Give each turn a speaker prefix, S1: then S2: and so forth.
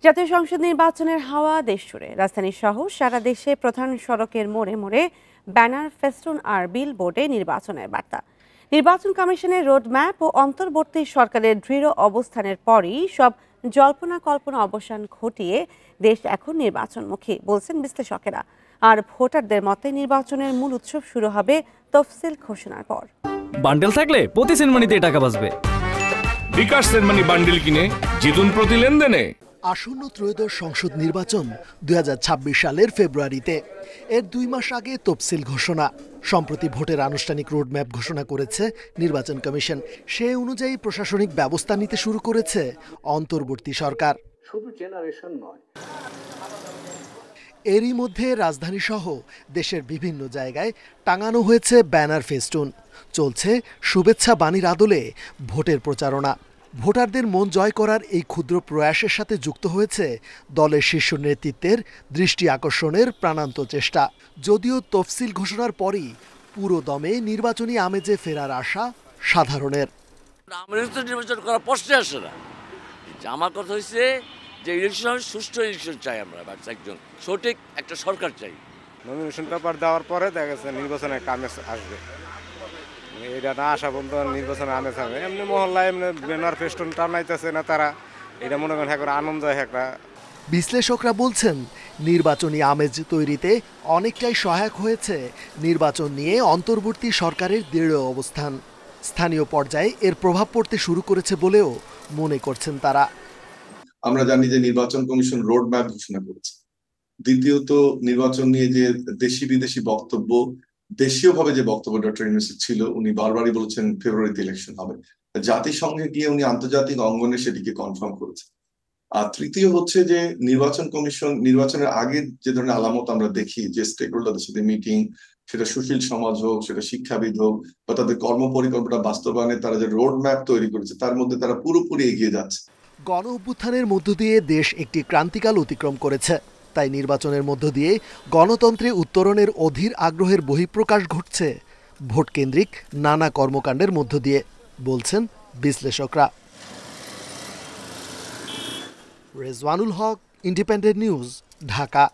S1: জাতীয় সংসদ নির্বাচনের হাওয়া দেশ জুড়ে। রাজধানী সহ সারা দেশে প্রধান সড়কের মোড়ে মোড়ে ব্যানার, ফেস্টুন আর বিলবোর্ডে নির্বাচনের বার্তা। নির্বাচন কমিশনের রোডম্যাপ ও অন্তর্বর্তী সরকারের দৃঢ় অবস্থানের পরই সব জল্পনা কল্পনা অবসান ঘটিয়ে দেশ এখন নির্বাচনমুখী বলছেন বিশ্লেষকেরা। আর ভোটারদের মতে নির্বাচনের মূল উৎসব শুরু হবে তফসিল ঘোষণার পর।
S2: বান্ডেল থাকলে প্রতি সেনমানিতে টাকা বাঁচবে।
S3: বিকাশ সেনমানি বান্ডেল কিনে জিতুন প্রতি লেনদেনে।
S4: আসন্ন ত্রয়োদশ সংসদ নির্বাচন 2026 সালের ফেব্রুয়ারিতে। এর 2 মাস আগে তফসিল ঘোষণা। সম্প্রতি ভোটের আনুষ্ঠানিক রোডম্যাপ ঘোষণা করেছে নির্বাচন কমিশন। সে অনুযায়ী প্রশাসনিক ব্যবস্থা নিতে শুরু করেছে অন্তর্বর্তী সরকার।
S5: শুধু জেনারেশন নয়,
S4: এরই মধ্যে রাজধানী সহ দেশের বিভিন্ন জায়গায় টাঙানো হয়েছে ব্যানার, ফেস্টুন। চলছে শুভেচ্ছা বাণীর আদলে ভোটের প্রচারণা। ভোটারদের মন জয় করার এই ক্ষুদ্র প্রয়াসের সাথে যুক্ত হয়েছে দলের শীর্ষ নেতৃত্বের দৃষ্টি আকর্ষণের প্রাণান্ত চেষ্টা। যদিও তফসিল ঘোষণার পরই পুরো দমে নির্বাচনী আমেজে ফেরার আশা সাধারণের।
S6: আমাদের তো নির্বাচন করা প্রশ্নে আসে না। আমার কথা হচ্ছে যে ইলেকশন, সুষ্ঠু ইলেকশন চাই আমরা, একজন সঠিক একটা সরকার চাই।
S7: নমিনেশন পেপার দেওয়ার পরে দেখা গেছে নির্বাচনে একটা আমেজ আসবে। এটা না আসা পর্যন্ত নির্বাচনে আমেজ হবে। এমনি মহল্লায় এমনি ব্যানার ফেস্টুন টানাইতেছে না তারা, এটা মনে করেন একটা আনন্দ একটা।
S4: বিশ্লেষকরা বলছেন নির্বাচনী আমেজ তৈরিতে অনেকটাই সহায়ক হয়েছে নির্বাচন নিয়ে অন্তর্বর্তী সরকারের দৃঢ় অবস্থান। স্থানীয় পর্যায়ে এর প্রভাব পড়তে শুরু করেছে বলেও মনে করছেন তারা।
S8: আমরা জানি যে নির্বাচন কমিশন রোড ম্যাপ ঘোষণা করেছে। দ্বিতীয়ত, নির্বাচন নিয়ে যে দেশি বিদেশি বক্তব্য, দেশীয়ভাবে যে বক্তব্য ডক্টর ইউনূস ছিল, উনি বারবারই বলেছেন ফেব্রুয়ারিতে ইলেকশন হবে। জাতিসংঘে গিয়ে উনি আন্তর্জাতিক অঙ্গনে সেটিকে কনফার্ম করেছে। আর তৃতীয় হচ্ছে যে নির্বাচন কমিশন নির্বাচনের আগে যে ধরনের আলামত আমরা দেখি, যে স্টেক হোল্ডারদের সাথে মিটিং, সেটা সুশীল সমাজ হোক, সেটা শিক্ষাবিদ হোক, বা তাদের কর্মপরিকল্পনা বাস্তবায়নে তারা যে রোড ম্যাপ তৈরি করেছে, তার মধ্যে তারা পুরোপুরি এগিয়ে যাচ্ছে।
S4: গণ অভ্যুত্থানের মধ্য দিয়ে দেশ একটি ক্রান্তিকাল অতিক্রম করেছে। তাই নির্বাচনের মধ্য দিয়ে গণতন্ত্রে উত্তরণের অধীর আগ্রহের বহিঃপ্রকাশ ঘটছে ভোটকেন্দ্রিক নানা কর্মকাণ্ডের মধ্য দিয়ে, বলছেন বিশ্লেষকরা। রেজওয়ানুল হক, ইন্ডিপেন্ডেন্ট নিউজ, ঢাকা।